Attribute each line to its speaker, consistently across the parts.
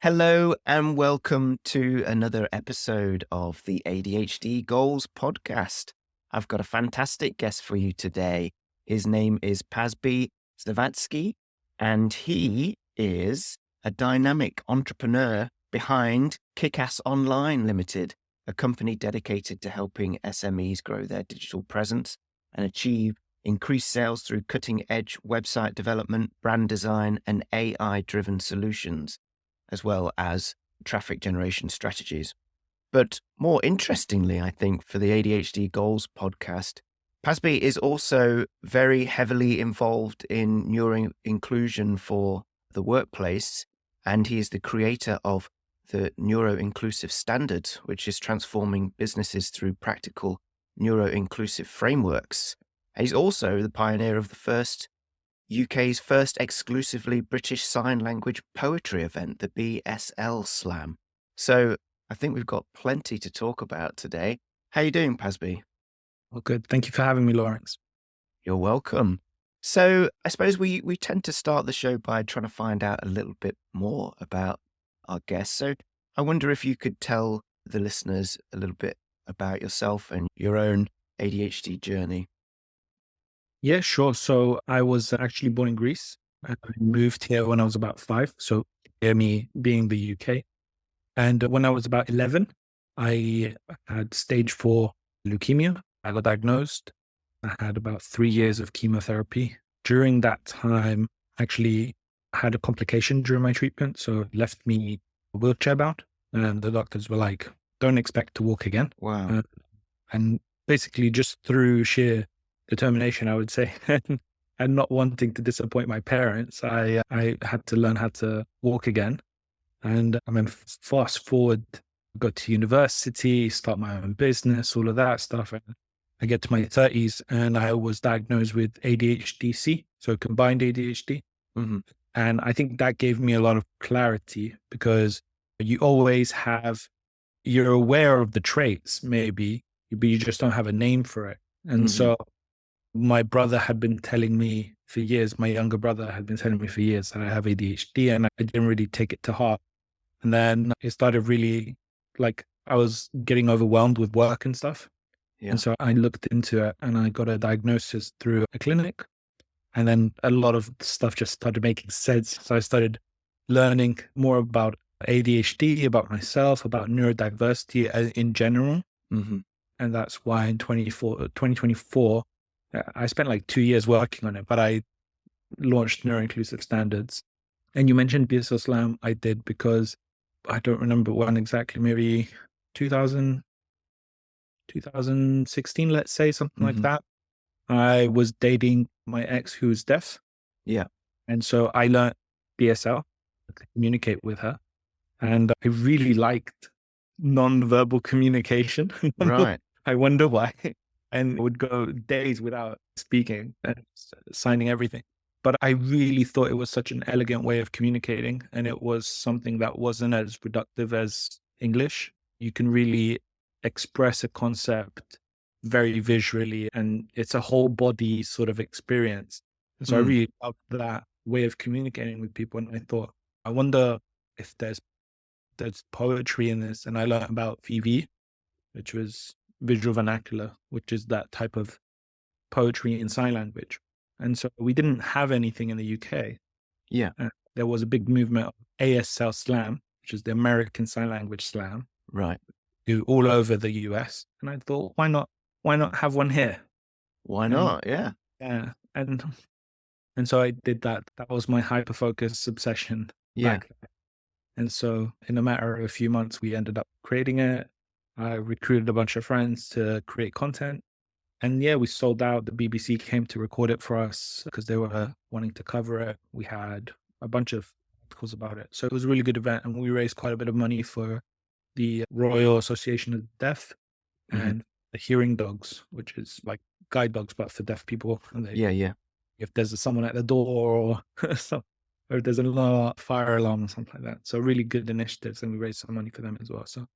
Speaker 1: Hello and welcome to another episode of the ADHD Goals podcast. I've got a fantastic guest for you today. His name is Pazbi Zavatzki, and he is a dynamic entrepreneur behind Kickass Online Limited, a company dedicated to helping SMEs grow their digital presence and achieve increased sales through cutting-edge website development, brand design, and AI-driven solutions, as well as traffic generation strategies. But more interestingly, I think, for the ADHD Goals podcast, Pazbi is also very heavily involved in neuro-inclusion for the workplace, and he is the creator of the Neuro-Inclusive Standards, which is transforming businesses through practical neuro-inclusive frameworks. And he's also the pioneer of the UK's first exclusively British Sign Language poetry event, the BSL Slam. So I think we've got plenty to talk about today. How are you doing, Pazbi?
Speaker 2: Well, good. Thank you for having me, Laurence.
Speaker 1: You're welcome. So I suppose we tend to start the show by trying to find out a little bit more about our guests. So I wonder if you could tell the listeners a little bit about yourself and your own ADHD journey.
Speaker 2: Yeah, sure. So I was actually born in Greece. I moved here when I was about 5. So hear me being the UK. And when I was about 11, I had stage 4 leukemia. I got diagnosed. I had about 3 years of chemotherapy. During that time, actually had a complication during my treatment. So it left me wheelchair bound. And the doctors were like, don't expect to walk again.
Speaker 1: Wow.
Speaker 2: And basically just through sheer determination, I would say, and not wanting to disappoint my parents, I had to learn how to walk again. And I mean, fast forward, go to university, start my own business, all of that stuff. And I get to my 30s and I was diagnosed with ADHD-C, so combined ADHD.
Speaker 1: Mm-hmm.
Speaker 2: And I think that gave me a lot of clarity because you always you're aware of the traits maybe, but you just don't have a name for it. And so my brother had been telling me for years, my younger brother had been telling me for years that I have ADHD, and I didn't really take it to heart. And then it started really, like, I was getting overwhelmed with work and stuff.
Speaker 1: Yeah.
Speaker 2: And so I looked into it and I got a diagnosis through a clinic. And then a lot of stuff just started making sense. So I started learning more about ADHD, about myself, about neurodiversity in general.
Speaker 1: Mm-hmm.
Speaker 2: And that's why in 2024, I spent like 2 years working on it, but I launched Neuro Inclusive Standards. And you mentioned BSL Slam. I did because I don't remember when exactly, maybe 2016, let's say, something like that. I was dating my ex who's deaf.
Speaker 1: Yeah.
Speaker 2: And so I learned BSL to communicate with her. And I really liked non-verbal communication.
Speaker 1: Right.
Speaker 2: I wonder why. And would go days without speaking and signing everything. But I really thought it was such an elegant way of communicating. And it was something that wasn't as productive as English. You can really express a concept very visually, and it's a whole body sort of experience. And so I really loved that way of communicating with people. And I thought, I wonder if there's poetry in this. And I learned about VV, which was visual vernacular, which is that type of poetry in sign language. And so we didn't have anything in the UK.
Speaker 1: Yeah.
Speaker 2: There was a big movement of ASL Slam, which is the American Sign Language Slam.
Speaker 1: Right.
Speaker 2: All over the US. And I thought, why not have one here?
Speaker 1: Why not? Yeah.
Speaker 2: Yeah. And so I did that. That was my hyper-focus obsession.
Speaker 1: Yeah.
Speaker 2: And so in a matter of a few months, we ended up creating it. I recruited a bunch of friends to create content. And yeah, we sold out. The BBC came to record it for us because they were wanting to cover it. We had a bunch of articles about it. So it was a really good event. And we raised quite a bit of money for the Royal Association of the Deaf and the Hearing Dogs, which is like guide dogs, but for deaf people. And if there's someone at the door or if there's a fire alarm or something like that. So really good initiatives, and we raised some money for them as well. So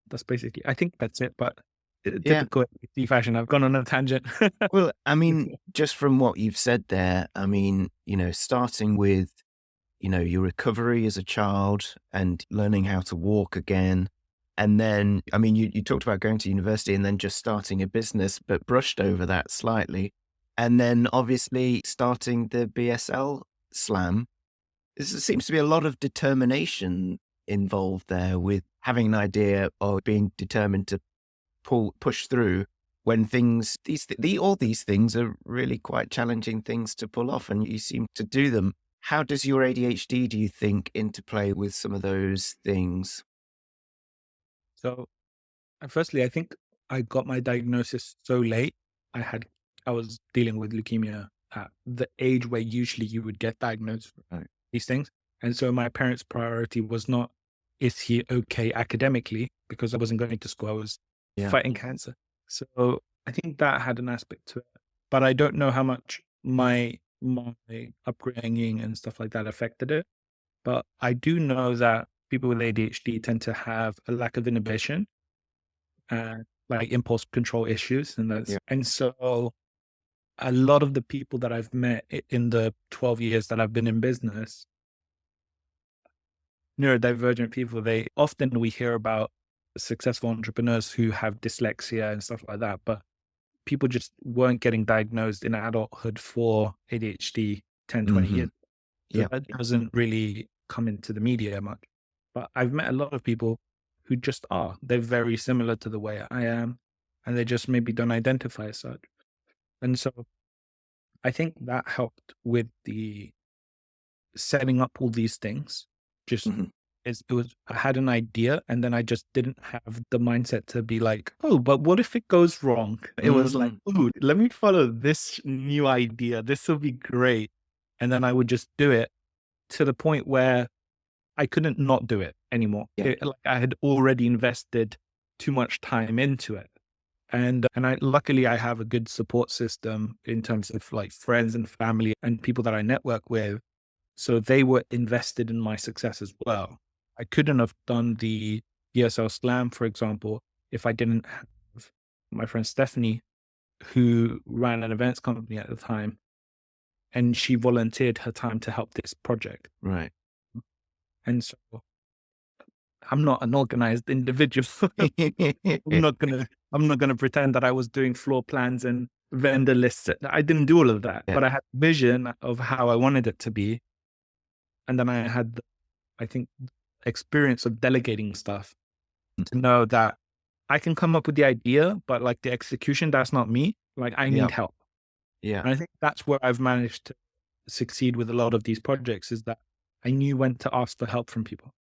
Speaker 2: that's basically, I think that's it. But
Speaker 1: Yeah.
Speaker 2: Typical ADHD fashion. I've gone on a tangent.
Speaker 1: Well, I mean, just from what you've said there, I mean, starting with, your recovery as a child and learning how to walk again. And then, I mean, you talked about going to university and then just starting a business, but brushed over that slightly. And then obviously starting the BSL Slam. There seems to be a lot of determination involved there with having an idea or being determined to push through when all these things are really quite challenging things to pull off, and you seem to do them. How does your ADHD, do you think, interplay with some of those things?
Speaker 2: So, firstly, I think I got my diagnosis so late. I had I was dealing with leukemia at the age where usually you would get diagnosed with
Speaker 1: Right.
Speaker 2: these things. And so my parents' priority was not, is he okay academically? Because I wasn't going to school, I was
Speaker 1: Yeah.
Speaker 2: fighting cancer. So I think that had an aspect to it. But I don't know how much my upbringing and stuff like that affected it. But I do know that people with ADHD tend to have a lack of inhibition and like impulse control issues.
Speaker 1: Yeah.
Speaker 2: And so a lot of the people that I've met in the 12 years that I've been in business, neurodivergent people, they often we hear about successful entrepreneurs who have dyslexia and stuff like that, but people just weren't getting diagnosed in adulthood for ADHD 10, 20
Speaker 1: Hmm.
Speaker 2: years. So
Speaker 1: Yeah.
Speaker 2: that doesn't really come into the media much. But I've met a lot of people who just are. They're very similar to the way I am, and they just maybe don't identify as such. And so I think that helped with the setting up all these things. Just
Speaker 1: Hmm.
Speaker 2: it was I had an idea, and then I just didn't have the mindset to be like, oh, but what if it goes wrong? It was like,
Speaker 1: Hmm.
Speaker 2: oh, let me follow this new idea. This will be great. And then I would just do it to the point where I couldn't not do it anymore.
Speaker 1: Yeah.
Speaker 2: Like I had already invested too much time into it. And I luckily I have a good support system in terms of like friends and family and people that I network with. So they were invested in my success as well. I couldn't have done the BSL Slam, for example, if I didn't have my friend Stephanie, who ran an events company at the time, and she volunteered her time to help this project.
Speaker 1: Right.
Speaker 2: And so I'm not an organized individual. I'm not gonna pretend that I was doing floor plans and vendor lists. I didn't do all of that,
Speaker 1: Yeah.
Speaker 2: but I had vision of how I wanted it to be. And then I had, I think, experience of delegating stuff to know that I can come up with the idea, but like the execution, that's not me. Like I
Speaker 1: Yeah.
Speaker 2: need help.
Speaker 1: Yeah.
Speaker 2: And I think that's where I've managed to succeed with a lot of these projects is that I knew when to ask for help from people.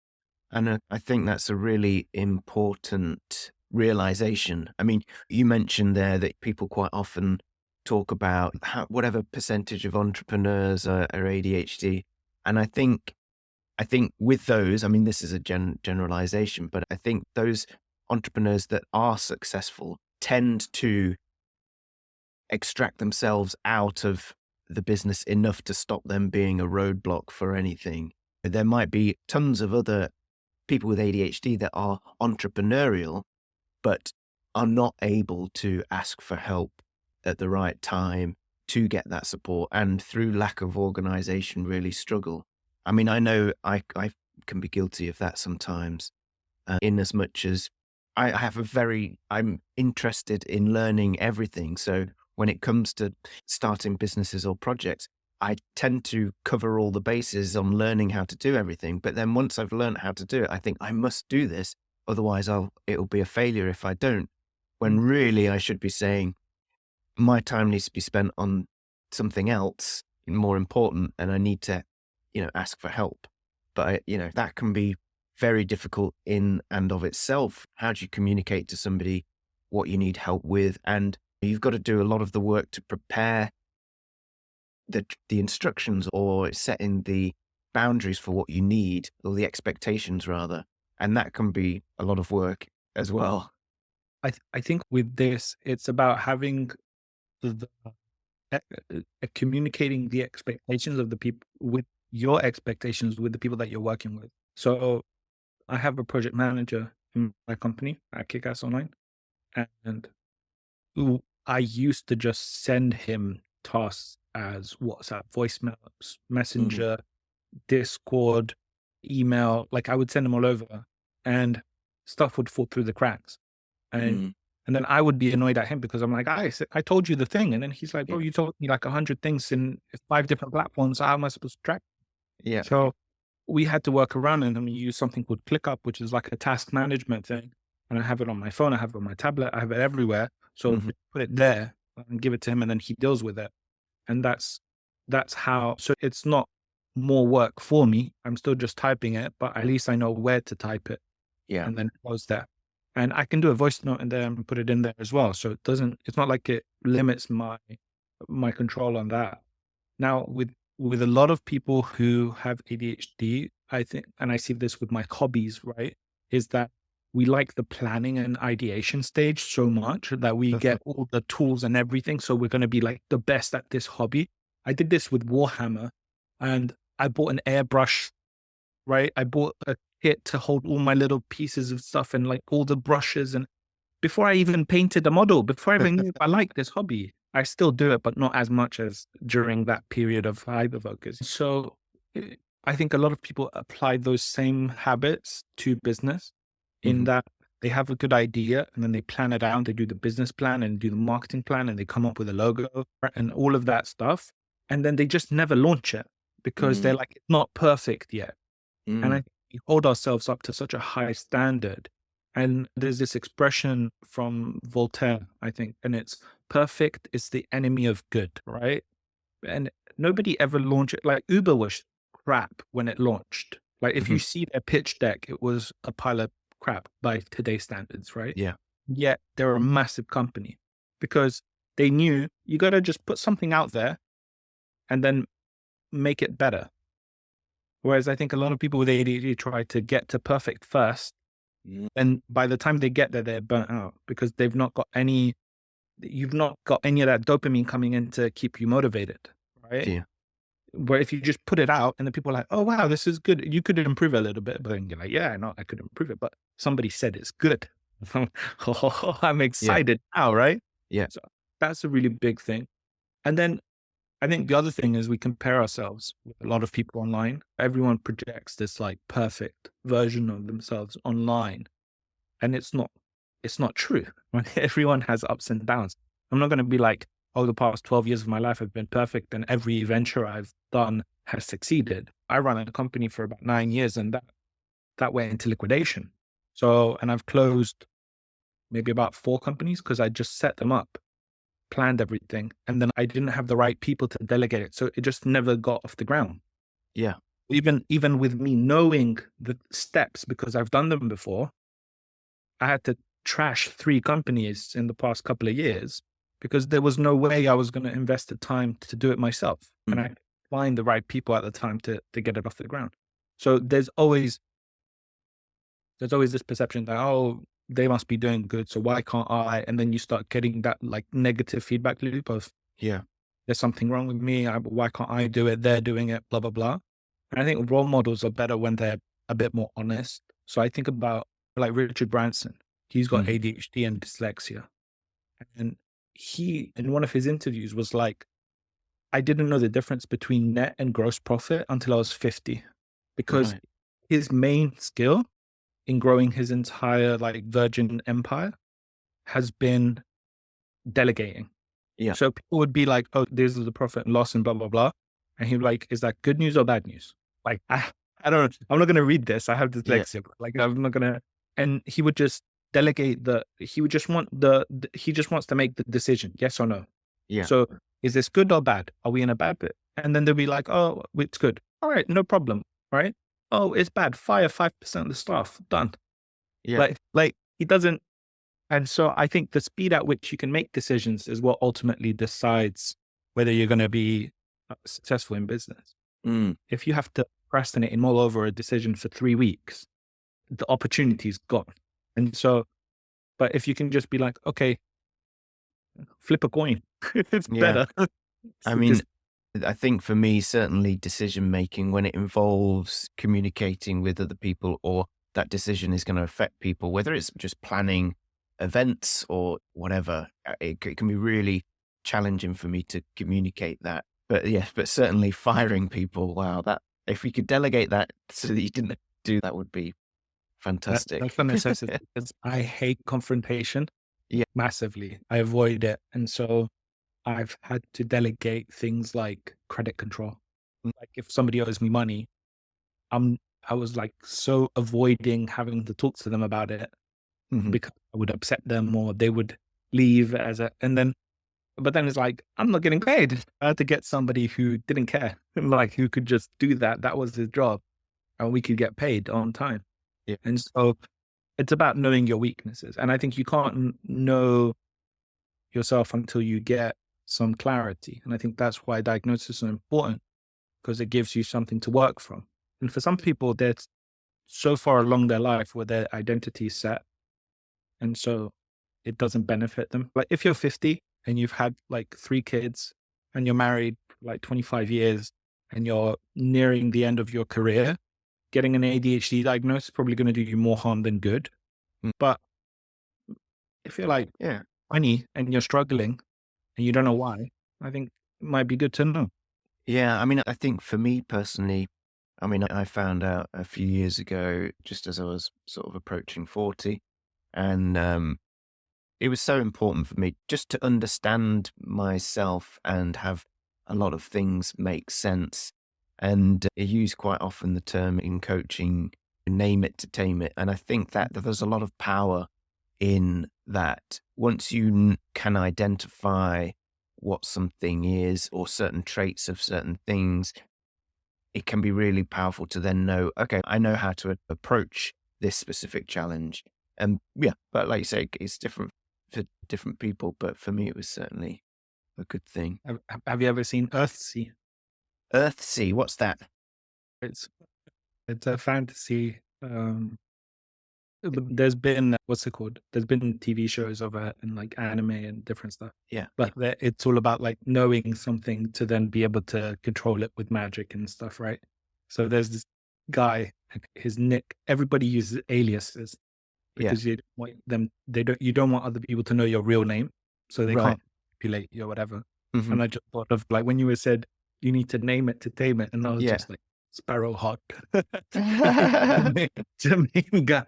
Speaker 1: And I think that's a really important realization. I mean, you mentioned there that people quite often talk about whatever percentage of entrepreneurs are ADHD. And I think with those, I mean, this is a generalization, but I think those entrepreneurs that are successful tend to extract themselves out of the business enough to stop them being a roadblock for anything. There might be tons of other people with ADHD that are entrepreneurial, but are not able to ask for help at the right time to get that support, and through lack of organization, really struggle. I mean, I know I can be guilty of that sometimes, in as much as I'm interested in learning everything. So when it comes to starting businesses or projects, I tend to cover all the bases on learning how to do everything. But then once I've learned how to do it, I think I must do this. Otherwise it'll be a failure if I don't. When
Speaker 2: Mm.
Speaker 1: really I should be saying my time needs to be spent on something else more important, and I need to, ask for help. But that can be very difficult in and of itself. How do you communicate to somebody what you need help with? And you've got to do a lot of the work to prepare the instructions or setting the boundaries for what you need, or the expectations rather. And that can be a lot of work as well.
Speaker 2: I think with this, it's about having the communicating the expectations of the people with your expectations with the people that you're working with. So I have a project manager in my company at Kickass Online, And I used to just send him tasks as WhatsApp, voicemails,
Speaker 1: Mm,
Speaker 2: Messenger, Discord, email. Like I would send them all over, and stuff would fall through the cracks. And
Speaker 1: mm,
Speaker 2: and then I would be annoyed at him because I'm like, I told you the thing. And then he's like, bro,
Speaker 1: yeah,
Speaker 2: you told me like 100 things in 5 different platforms. How am I supposed to track?
Speaker 1: yeah.
Speaker 2: So we had to work around it, and we use something called ClickUp, which is like a task management thing. And I have it on my phone, I have it on my tablet, I have it everywhere. So
Speaker 1: Mhm,
Speaker 2: put it there and give it to him, and then he deals with it. And that's how. So it's not more work for me. I'm still just typing it, but at least I know where to type it,
Speaker 1: yeah.
Speaker 2: and then close that. And I can do a voice note in there and put it in there as well. So it's not like it limits my control on that. Now with a lot of people who have ADHD, I think, and I see this with my hobbies, right? Is that we like the planning and ideation stage so much that we get all the tools and everything. So we're going to be like the best at this hobby. I did this with Warhammer, and I bought an airbrush, right? I bought a kit to hold all my little pieces of stuff and like all the brushes. And before I even painted the model, before I even knew if I liked this hobby, I still do it, but not as much as during that period of hyperfocus. So I think a lot of people apply those same habits to business, in
Speaker 1: Mhm,
Speaker 2: that they have a good idea and then they plan it out. They do the business plan and do the marketing plan, and they come up with a logo and all of that stuff. And then they just never launch it because they're
Speaker 1: mm,
Speaker 2: like, it's not perfect yet. And I
Speaker 1: mm,
Speaker 2: think we hold ourselves up to such a high standard. And there's this expression from Voltaire, I think, and it's perfect is the enemy of good, right? And nobody ever launched it. Like Uber was crap when it launched. Like if you
Speaker 1: mhm,
Speaker 2: see their pitch deck, it was a pile of crap by today's standards, right?
Speaker 1: yeah.
Speaker 2: Yet they're a massive company because they knew you got to just put something out there and then make it better. Whereas I think a lot of people with ADHD try to get to perfect first,
Speaker 1: Mm,
Speaker 2: and by the time they get there, they're burnt out because you've not got any of that dopamine coming in to keep you motivated, right?
Speaker 1: yeah,
Speaker 2: Where if you just put it out and then people are like, oh, wow, this is good. You could improve it a little bit. But then you're like, yeah, I know I could improve it, but somebody said it's good. I'm
Speaker 1: yeah,
Speaker 2: excited now, right?
Speaker 1: yeah.
Speaker 2: So that's a really big thing. And then I think the other thing is we compare ourselves with a lot of people online. Everyone projects this like perfect version of themselves online, and it's not true. Right? Everyone has ups and downs. I'm not going to be like, oh, the past 12 years of my life have been perfect and every venture I've done has succeeded. I ran a company for about 9 years, and that went into liquidation. So, and I've closed maybe about 4 companies because I just set them up, planned everything, and then I didn't have the right people to delegate it. So it just never got off the ground.
Speaker 1: Yeah.
Speaker 2: Even with me knowing the steps because I've done them before, I had to trash 3 companies in the past couple of years because there was no way I was going to invest the time to do it myself. And
Speaker 1: Mm,
Speaker 2: I find the right people at the time to get it off the ground. So there's always this perception that, oh, they must be doing good, so why can't I? And then you start getting that like negative feedback loop of
Speaker 1: yeah.
Speaker 2: there's something wrong with me. Why can't I do it? They're doing it, blah, blah, blah. And I think role models are better when they're a bit more honest. So I think about like Richard Branson. He's got
Speaker 1: Mhm,
Speaker 2: ADHD and dyslexia. And he, in one of his interviews, was like, I didn't know the difference between net and gross profit until I was 50, because
Speaker 1: right.
Speaker 2: his main skill in growing his entire like Virgin empire has been delegating.
Speaker 1: Yeah.
Speaker 2: So people would be like, "Oh, this is the profit and loss and blah blah blah," and he'd be like, "Is that good news or bad news?" Like, I don't know. I'm not gonna read this. I have
Speaker 1: Yeah.
Speaker 2: dyslexia. But like, I'm not gonna. And he would just delegate the. He would just want he just wants to make the decision, yes or no.
Speaker 1: Yeah.
Speaker 2: So, is this good or bad? Are we in a bad bit? And then they'll be like, "Oh, it's good. All right, no problem. All right. Oh, it's bad. Fire 5% of the staff. Done."
Speaker 1: Yeah.
Speaker 2: Like he doesn't. And so I think the speed at which you can make decisions is what ultimately decides whether you're going to be successful in business.
Speaker 1: Mm,
Speaker 2: If you have to procrastinate and mull over a decision for 3 weeks, the opportunity's gone. And so, but if you can just be like, okay, flip a coin, it's
Speaker 1: yeah.
Speaker 2: better.
Speaker 1: I
Speaker 2: So
Speaker 1: mean,
Speaker 2: just,
Speaker 1: I think for me, certainly decision making when it involves communicating with other people or that decision is going to affect people, whether it's just planning events or whatever, it can be really challenging for me to communicate that. But yes, but certainly firing people, wow, that if we could delegate that so that you didn't do that would be
Speaker 2: That's
Speaker 1: fantastic.
Speaker 2: a necessity because I hate confrontation
Speaker 1: Yeah.
Speaker 2: massively. I avoid it. And so I've had to delegate things like credit control.
Speaker 1: Mm,
Speaker 2: Like if somebody owes me money, I'm I was like so avoiding having to talk to them about it
Speaker 1: mhm,
Speaker 2: because I would upset them or they would leave and then but then it's like, I'm not getting paid. I had to get somebody who didn't care, like who could just do that. That was his job and we could get paid on time.
Speaker 1: yeah,
Speaker 2: And so it's about knowing your weaknesses. And I think you can't know yourself until you get some clarity. And I think that's why diagnosis is so important because it gives you something to work from. And for some people, they're so far along their life where their identity is set. And so it doesn't benefit them. Like if you're 50 and you've had like 3 kids and you're married for like 25 years and you're nearing the end of your career, getting an ADHD diagnosis is probably going to do you more harm than good.
Speaker 1: mm,
Speaker 2: But if you're like
Speaker 1: yeah.
Speaker 2: 20 and you're struggling and you don't know why, I think it might be good to know.
Speaker 1: Yeah, I mean, I think for me personally, I mean, I found out a few years ago, just as I was sort of approaching 40, and it was so important for me just to understand myself and have a lot of things make sense. And I use quite often the term in coaching, name it to tame it. And I think that there's a lot of power in that. Once you can identify what something is or certain traits of certain things, it can be really powerful to then know, okay, I know how to approach this specific challenge. And yeah, but like you say, it's different for different people. But for me, it was certainly a good thing.
Speaker 2: Have you ever seen Earthsea?
Speaker 1: Earthsea, what's that?
Speaker 2: It's it's a fantasy. But there's been what's it called? There's been TV shows of it and like anime and different stuff.
Speaker 1: Yeah.
Speaker 2: But it's all about like knowing something to then be able to control it with magic and stuff, right? So there's this guy, his Nick. Everybody uses aliases
Speaker 1: Yeah.
Speaker 2: because you don't want them. You don't want other people to know your real name, so they
Speaker 1: Right.
Speaker 2: can't manipulate you or whatever.
Speaker 1: Hmm.
Speaker 2: And I just thought of like when you were said you need to name it to tame it, and I was
Speaker 1: Yeah.
Speaker 2: just like Sparrowhawk, the main guy.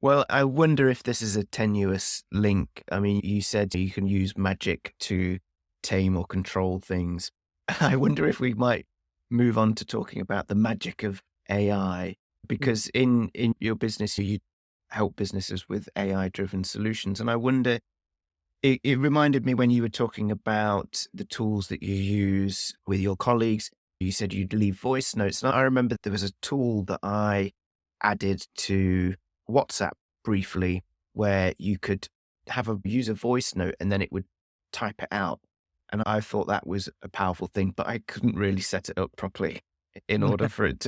Speaker 1: Well, I wonder if this is a tenuous link. I mean, you said you can use magic to tame or control things. I wonder if we might move on to talking about the magic of AI, because in your business, you help businesses with AI driven solutions. And I wonder, it reminded me when you were talking about the tools that you use with your colleagues. You said you'd leave voice notes. And I remember there was a tool that I added to WhatsApp briefly where you could use a voice note and then it would type it out. And I thought that was a powerful thing, but I couldn't really set it up properly in order for it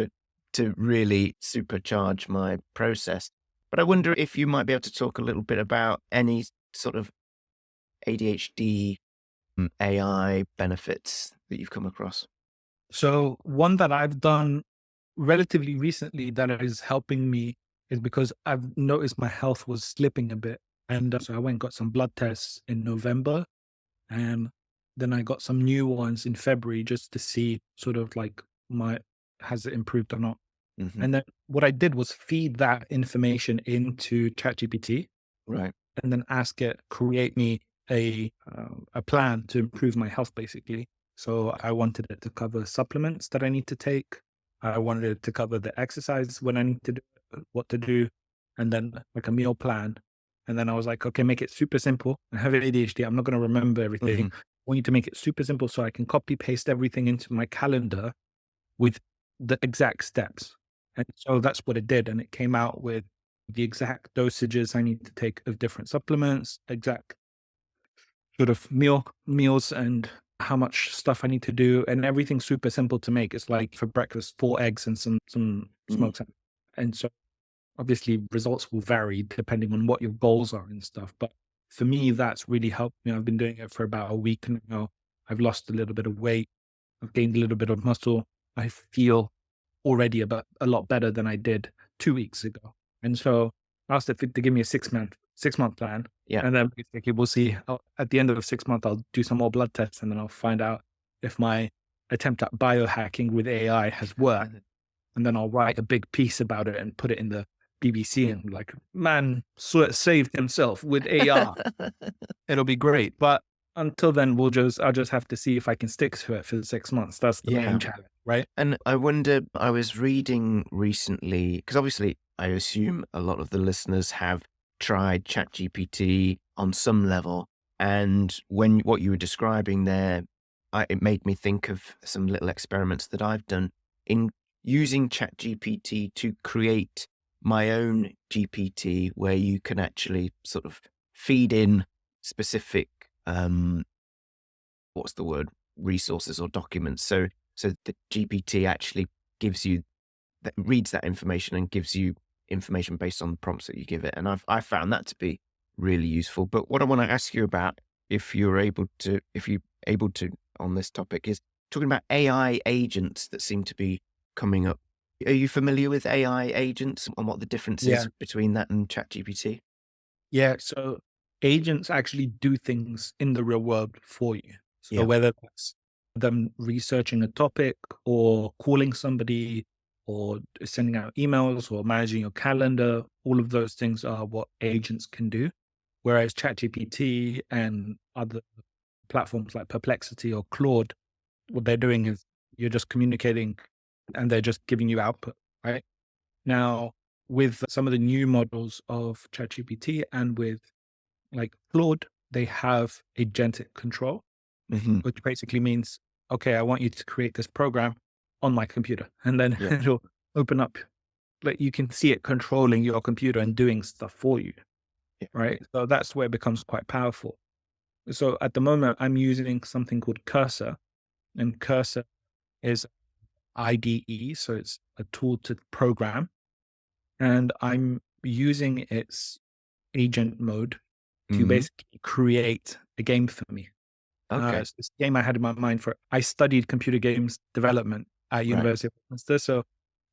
Speaker 1: to really supercharge my process. But I wonder if you might be able to talk a little bit about any sort of ADHD AI benefits that you've come across.
Speaker 2: So one that I've done relatively recently that is helping me is because I've noticed my health was slipping a bit. And so I went and got some blood tests in November. And then I got some new ones in February just to see sort of like has it improved or not.
Speaker 1: Hmm.
Speaker 2: And then what I did was feed that information into ChatGPT
Speaker 1: Right.
Speaker 2: and then ask it create me a plan to improve my health basically. So I wanted it to cover supplements that I need to take. I wanted it to cover the exercise when I need to do what to do, and then like a meal plan. And then I was like, okay, make it super simple. I have ADHD. I'm not going to remember everything.
Speaker 1: Hmm.
Speaker 2: I want you to make it super simple so I can copy paste everything into my calendar with the exact steps. And so that's what it did. And it came out with the exact dosages I need to take of different supplements, exact sort of meals and how much stuff I need to do, and everything's super simple to make. It's like for breakfast, 4 eggs and some
Speaker 1: Hmm.
Speaker 2: smoked salmon. And so obviously results will vary depending on what your goals are and stuff. But for me, that's really helped me. I've been doing it for about a week now. I've lost a little bit of weight. I've gained a little bit of muscle. I feel already about a lot better than I did 2 weeks ago. And so I asked it to give me a 6 month 6-month plan.
Speaker 1: Yeah.
Speaker 2: And then basically we'll see at the end of the 6 months, I'll do some more blood tests and then I'll find out if my attempt at biohacking with AI has worked. And then I'll write a big piece about it and put it in the BBC and like, man saved himself with AI. It'll be great. But until then, I'll just have to see if I can stick to it for the 6 months. That's the main challenge, right?
Speaker 1: And I wonder, I was reading recently, because obviously I assume a lot of the listeners have tried ChatGPT on some level. And what you were describing there, it made me think of some little experiments that I've done in using ChatGPT to create my own GPT, where you can actually sort of feed in specific, resources or documents. So the GPT actually reads that information and gives you information based on the prompts that you give it. And I found that to be really useful. But what I want to ask you about, if you're able to on this topic, is talking about AI agents that seem to be coming up. Are you familiar with AI agents and what the difference is between that and ChatGPT?
Speaker 2: Yeah. So agents actually do things in the real world for you. So whether that's them researching a topic or calling somebody or sending out emails or managing your calendar, all of those things are what agents can do. Whereas ChatGPT and other platforms like Perplexity or Claude, what they're doing is you're just communicating and they're just giving you output, right? Now, with some of the new models of ChatGPT and with like Claude, they have agentic control, which basically means, okay, I want you to create this program on my computer. And then it'll open up, like you can see it controlling your computer and doing stuff for you, right? So that's where it becomes quite powerful. So at the moment, I'm using something called Cursor, and Cursor is IDE. So it's a tool to program. And I'm using its agent mode to basically create a game for me.
Speaker 1: Okay.
Speaker 2: So this game I had in my mind I studied computer games development at University of Westminster. So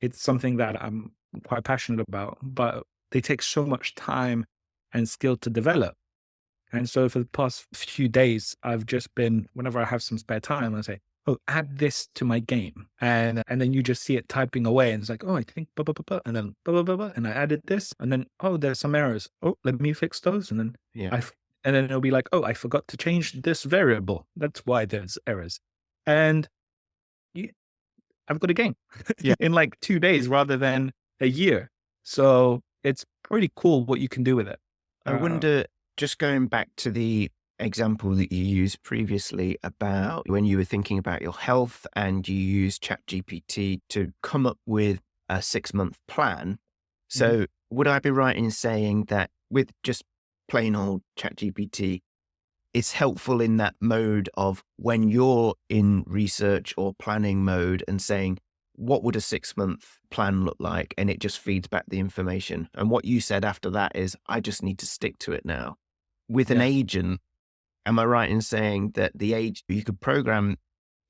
Speaker 2: it's something that I'm quite passionate about, but they take so much time and skill to develop. And so for the past few days, I've just been, whenever I have some spare time, I say, oh, add this to my game. And then you just see it typing away and it's like, oh, I think, blah, blah, blah, blah, and then, blah, blah, blah, blah, and I added this. And then, oh, there's some errors. Oh, let me fix those. And then and then it'll be like, oh, I forgot to change this variable. That's why there's errors. And I've got a game in like 2 days rather than a year. So it's pretty cool what you can do with it.
Speaker 1: I wonder, just going back to the example that you used previously about when you were thinking about your health and you used ChatGPT to come up with a 6-month plan. So would I be right in saying that with just plain old ChatGPT, it's helpful in that mode of when you're in research or planning mode and saying, what would a 6-month plan look like? And it just feeds back the information. And what you said after that is, I just need to stick to it now. With an agent, am I right in saying that you could program,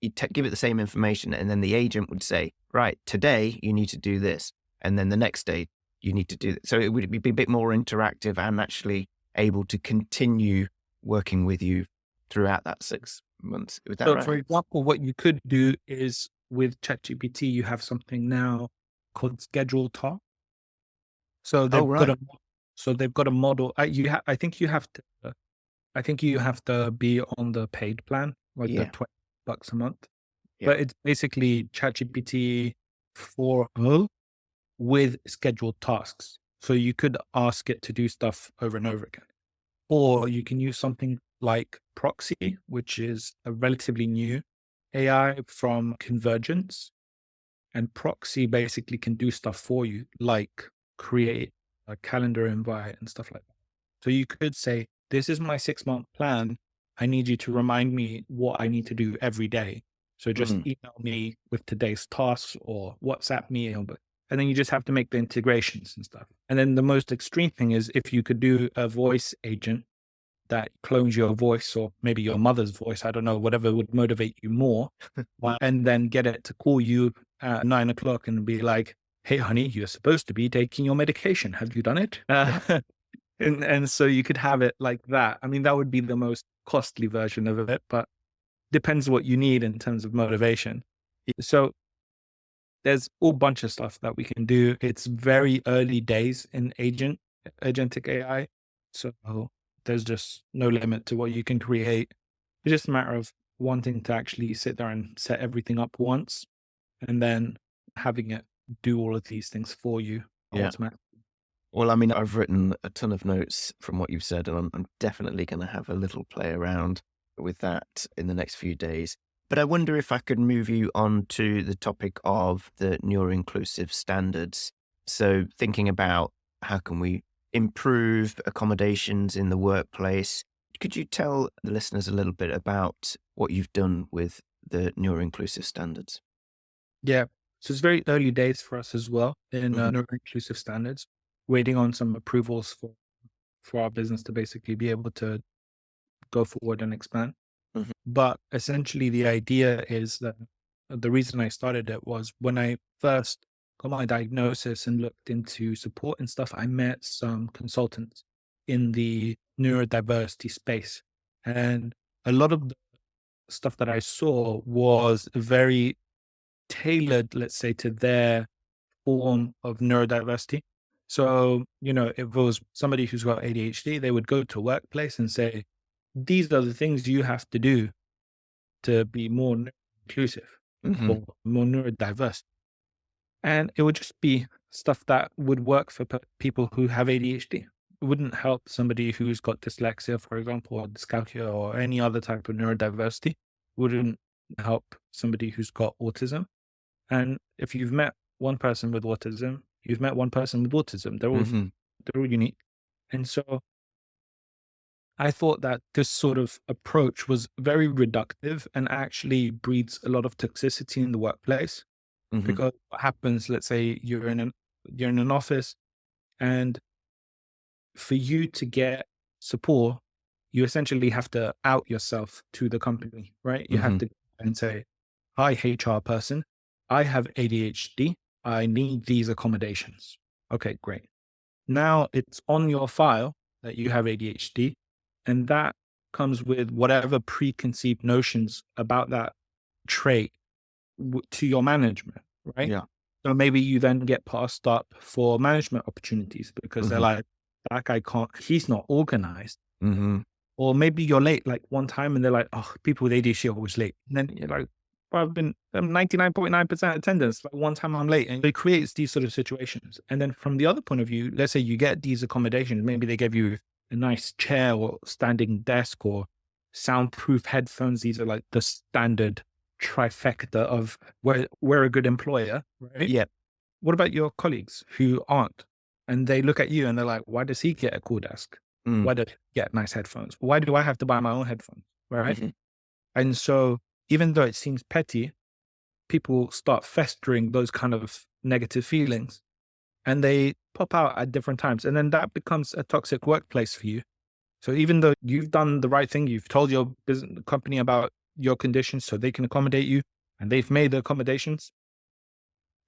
Speaker 1: give it the same information, and then the agent would say, right, today you need to do this. And then the next day you need to do that. So it would be a bit more interactive and actually able to continue working with you throughout that 6 months. Was that right?
Speaker 2: For example, what you could do is with ChatGPT, you have something now called scheduled tasks. So they've got a model. I think you have to be on the paid plan, like the $20 a month. But it's basically ChatGPT 4.0 with scheduled tasks. So you could ask it to do stuff over and over again. Or you can use something like Proxy, which is a relatively new AI from Convergence. And Proxy basically can do stuff for you, like create a calendar invite and stuff like that. So you could say, this is my 6-month plan. I need you to remind me what I need to do every day. So just email me with today's tasks or WhatsApp me. And then you just have to make the integrations and stuff. And then the most extreme thing is if you could do a voice agent that clones your voice or maybe your mother's voice, I don't know, whatever would motivate you more, and then get it to call you at 9 o'clock and be like, hey, honey, you're supposed to be taking your medication. Have you done it? And so you could have it like that. I mean, that would be the most costly version of it, but depends what you need in terms of motivation. So there's a bunch of stuff that we can do. It's very early days in agentic AI. So there's just no limit to what you can create. It's just a matter of wanting to actually sit there and set everything up once and then having it do all of these things for you
Speaker 1: Yeah.
Speaker 2: automatically.
Speaker 1: Well, I mean, I've written a ton of notes from what you've said, and I'm definitely going to have a little play around with that in the next few days. But I wonder if I could move you on to the topic of the neuro inclusive standards. So thinking about how can we improve accommodations in the workplace, could you tell the listeners a little bit about what you've done with the neuro inclusive standards?
Speaker 2: Yeah. So it's very early days for us as well in
Speaker 1: Hmm.
Speaker 2: neuro-inclusive standards, waiting on some approvals for our business to basically be able to go forward and expand.
Speaker 1: Hmm.
Speaker 2: But essentially, the idea is that the reason I started it was when I first got my diagnosis and looked into support and stuff, I met some consultants in the neurodiversity space. And a lot of the stuff that I saw was very tailored, let's say, to their form of neurodiversity. So, if it was somebody who's got ADHD, they would go to a workplace and say, these are the things you have to do to be more inclusive
Speaker 1: Hmm.
Speaker 2: or more neurodiverse. And it would just be stuff that would work for people who have ADHD. It wouldn't help somebody who's got dyslexia, for example, or dyscalculia or any other type of neurodiversity. Wouldn't help somebody who's got autism. And if you've met one person with autism, you've met one person with autism.
Speaker 1: Hmm.
Speaker 2: They're all unique. And so I thought that this sort of approach was very reductive and actually breeds a lot of toxicity in the workplace.
Speaker 1: Hmm.
Speaker 2: Because what happens, let's say you're in an office, and for you to get support, you essentially have to out yourself to the company, right? You have
Speaker 1: Hmm.
Speaker 2: to go and say, "Hi, HR person, I have ADHD. I need these accommodations." Okay, great. Now it's on your file that you have ADHD, and that comes with whatever preconceived notions about that trait to your management, right?
Speaker 1: Yeah.
Speaker 2: So maybe you then get passed up for management opportunities because they're
Speaker 1: Hmm.
Speaker 2: like, that guy can't, he's not organized.
Speaker 1: Hmm.
Speaker 2: Or maybe you're late like one time and they're like, oh, people with ADHD are always late. And then you're like, well, I'm 99.9% attendance. Like one time I'm late. And it creates these sort of situations. And then from the other point of view, let's say you get these accommodations. Maybe they give you a nice chair or standing desk or soundproof headphones. These are like the standard trifecta of we're a good employer, right?
Speaker 1: Yeah.
Speaker 2: What about your colleagues who aren't? And they look at you and they're like, why does he get a cool desk?
Speaker 1: Mm.
Speaker 2: Why did he get nice headphones? Why do I have to buy my own headphones? Right.
Speaker 1: Hmm.
Speaker 2: And so, even though it seems petty, people start festering those kind of negative feelings and they pop out at different times. And then that becomes a toxic workplace for you. So, even though you've done the right thing, you've told your business company about your conditions so they can accommodate you and they've made the accommodations.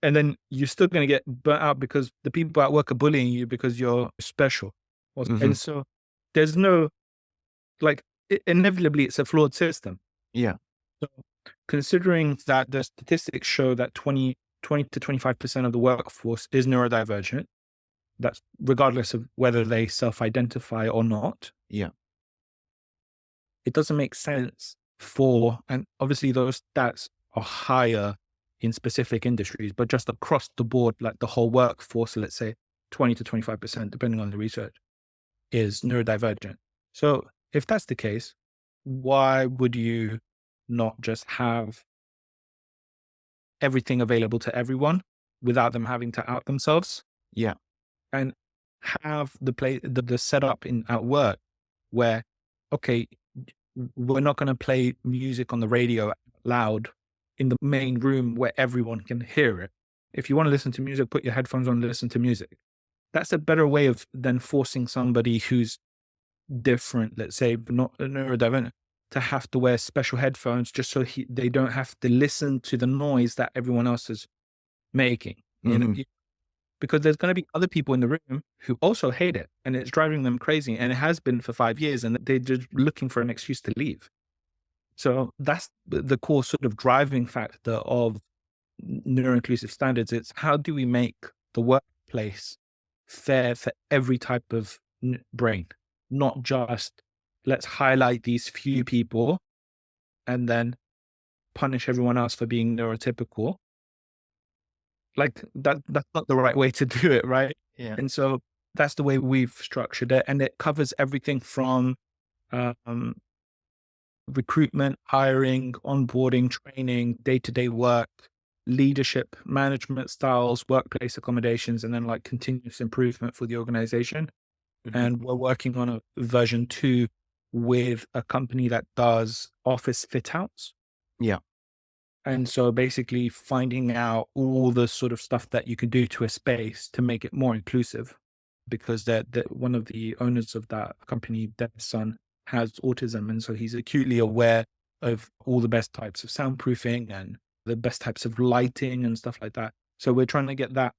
Speaker 2: And then you're still going to get burnt out because the people at work are bullying you because you're special.
Speaker 1: Hmm.
Speaker 2: And so, there's no, like, inevitably, it's a flawed system.
Speaker 1: Yeah.
Speaker 2: So considering that the statistics show that 20 to 25% of the workforce is neurodivergent, that's regardless of whether they self-identify or not,
Speaker 1: Yeah.
Speaker 2: it doesn't make sense and obviously those stats are higher in specific industries, but just across the board, like the whole workforce, let's say 20 to 25%, depending on the research, is neurodivergent. So if that's the case, why would you not just have everything available to everyone without them having to out themselves
Speaker 1: Yeah.
Speaker 2: and have the setup at work where, okay, we're not going to play music on the radio loud in the main room where everyone can hear it. If you want to listen to music, put your headphones on and listen to music. That's a better way of than forcing somebody who's different, let's say, but not neurodivergent, to have to wear special headphones just so they don't have to listen to the noise that everyone else is making.
Speaker 1: Hmm.
Speaker 2: because there's going to be other people in the room who also hate it, and it's driving them crazy. And it has been for 5 years, and they're just looking for an excuse to leave. So that's the core sort of driving factor of neuro inclusive standards. It's how do we make the workplace fair for every type of brain, not just let's highlight these few people and then punish everyone else for being neurotypical. Like that's not the right way to do it, right?
Speaker 1: Yeah.
Speaker 2: And so that's the way we've structured it, and it covers everything from recruitment, hiring, onboarding, training, day-to-day work, leadership, management styles, workplace accommodations, and then like continuous improvement for the organization.
Speaker 1: Mm-hmm.
Speaker 2: And we're working on a version 2 with a company that does office fit outs.
Speaker 1: Yeah.
Speaker 2: And so basically finding out all the sort of stuff that you can do to a space to make it more inclusive, because one of the owners of that company, their son, has autism. And so he's acutely aware of all the best types of soundproofing and the best types of lighting and stuff like that. So we're trying to get that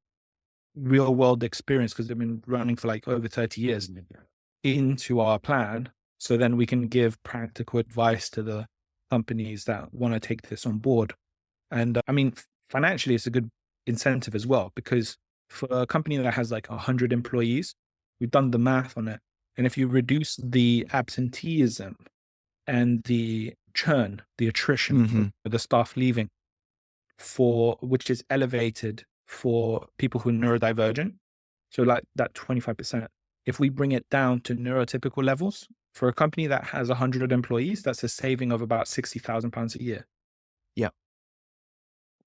Speaker 2: real world experience, because they've been running for like over 30 years, into our plan. So then we can give practical advice to the companies that want to take this on board. And I mean, financially, it's a good incentive as well, because for a company that has like 100 employees, we've done the math on it. And if you reduce the absenteeism and the churn, the attrition, for the staff leaving, which is elevated for people who are neurodivergent, so like that 25%, if we bring it down to neurotypical levels, for a company that has 100 employees, that's a saving of about £60,000 a year.
Speaker 1: Yeah.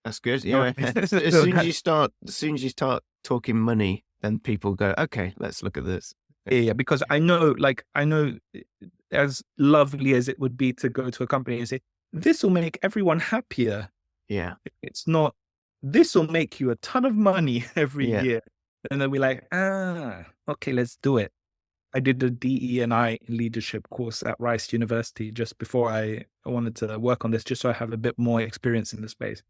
Speaker 1: That's good. Yeah. As soon as you start talking money, then people go, okay, let's look at this.
Speaker 2: Yeah, because I know as lovely as it would be to go to a company and say, this will make everyone happier.
Speaker 1: Yeah.
Speaker 2: It's not, this will make you a ton of money every year. And then we're like, okay, let's do it. I did the DE&I leadership course at Rice University just before I wanted to work on this, just so I have a bit more experience in the space.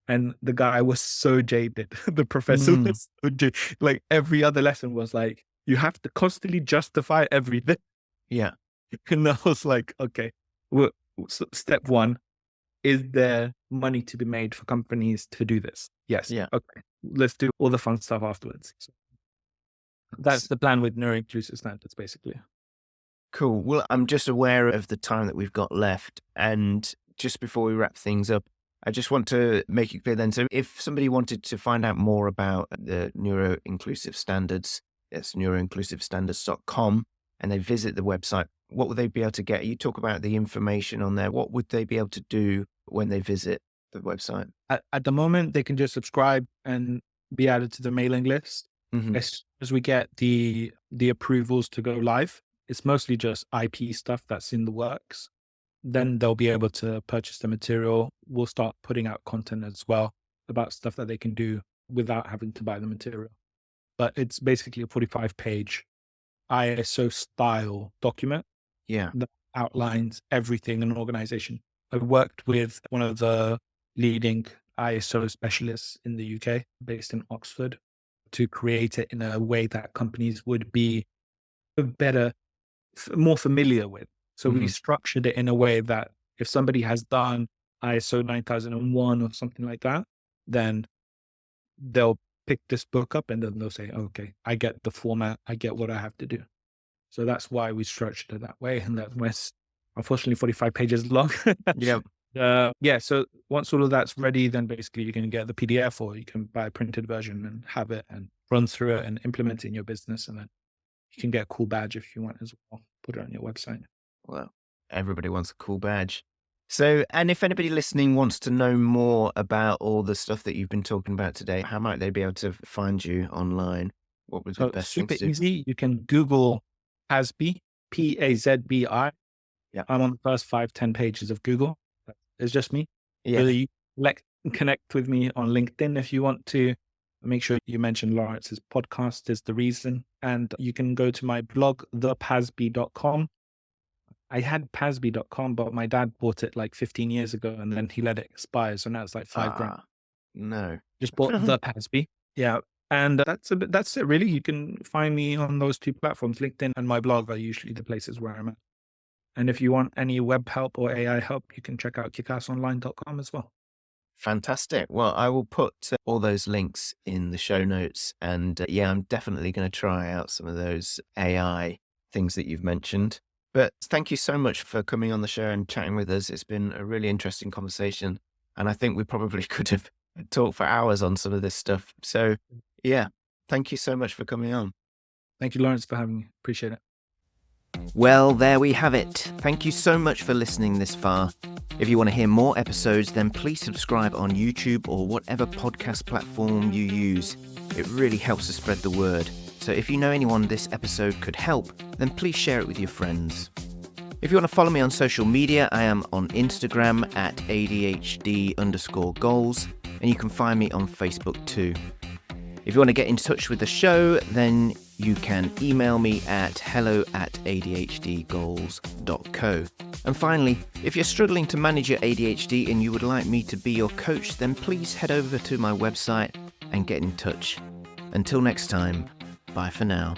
Speaker 2: And the guy was so jaded. The professor was so jaded. Like every other lesson was like, you have to constantly justify everything.
Speaker 1: Yeah.
Speaker 2: And I was like, okay, well, step 1, is there money to be made for companies to do this? Yes.
Speaker 1: Yeah.
Speaker 2: Okay. Let's do all the fun stuff afterwards. So that's the plan with Neuro Inclusive Standards, basically.
Speaker 1: Cool. Well, I'm just aware of the time that we've got left. And just before we wrap things up, I just want to make it clear then. So if somebody wanted to find out more about the Neuro Inclusive Standards, it's neuroinclusivestandards.com, and they visit the website, what would they be able to get? You talk about the information on there. What would they be able to do when they visit the website?
Speaker 2: At the moment, they can just subscribe and be added to the mailing list. As soon as we get the approvals to go live, it's mostly just IP stuff that's in the works. Then they'll be able to purchase the material. We'll start putting out content as well about stuff that they can do without having to buy the material. But it's basically a 45-page ISO style document that outlines everything in an organization. I've worked with one of the leading ISO specialists in the UK, based in Oxford, to create it in a way that companies would be more familiar with. So we structured it in a way that if somebody has done ISO 9001 or something like that, then they'll pick this book up and then they'll say, okay, I get the format, I get what I have to do. So that's why we structured it that way. And that's why it's unfortunately 45 pages long. So once all of that's ready, then basically you can get the PDF or you can buy a printed version and have it and run through it and implement it in your business. And then you can get a cool badge if you want as well. Put it on your website.
Speaker 1: Well, everybody wants a cool badge. So, and if anybody listening wants to know more about all the stuff that you've been talking about today, how might they be able to find you online? What would be the best thing to do?
Speaker 2: Super easy. You can Google Pazbi, Pazbi.
Speaker 1: Yeah. I'm
Speaker 2: on the first 5-10 pages of Google. It's just me.
Speaker 1: Yeah.
Speaker 2: Really connect with me on LinkedIn if you want to. Make sure you mention Laurence's podcast is the reason. And you can go to my blog, thepazbi.com. I had Pazbi.com, but my dad bought it like 15 years ago and then he let it expire. So now it's like $5,000.
Speaker 1: No.
Speaker 2: Just bought the Pazbi. Yeah. And that's it really. You can find me on those two platforms. LinkedIn and my blog are usually the places where I'm at. And if you want any web help or AI help, you can check out kickassonline.com as well.
Speaker 1: Fantastic. Well, I will put all those links in the show notes. And yeah, I'm definitely going to try out some of those AI things that you've mentioned. But thank you so much for coming on the show and chatting with us. It's been a really interesting conversation. And I think we probably could have talked for hours on some of this stuff. So yeah, thank you so much for coming on.
Speaker 2: Thank you, Laurence, for having me. Appreciate it.
Speaker 1: Well, there we have it. Thank you so much for listening this far. If you want to hear more episodes, then please subscribe on YouTube or whatever podcast platform you use. It really helps to spread the word. So if you know anyone this episode could help, then please share it with your friends. If you want to follow me on social media, I am on Instagram at ADHD_goals, and you can find me on Facebook too. If you want to get in touch with the show, then you can email me at hello@adhdgoals.co. And finally, if you're struggling to manage your ADHD and you would like me to be your coach, then please head over to my website and get in touch. Until next time, bye for now.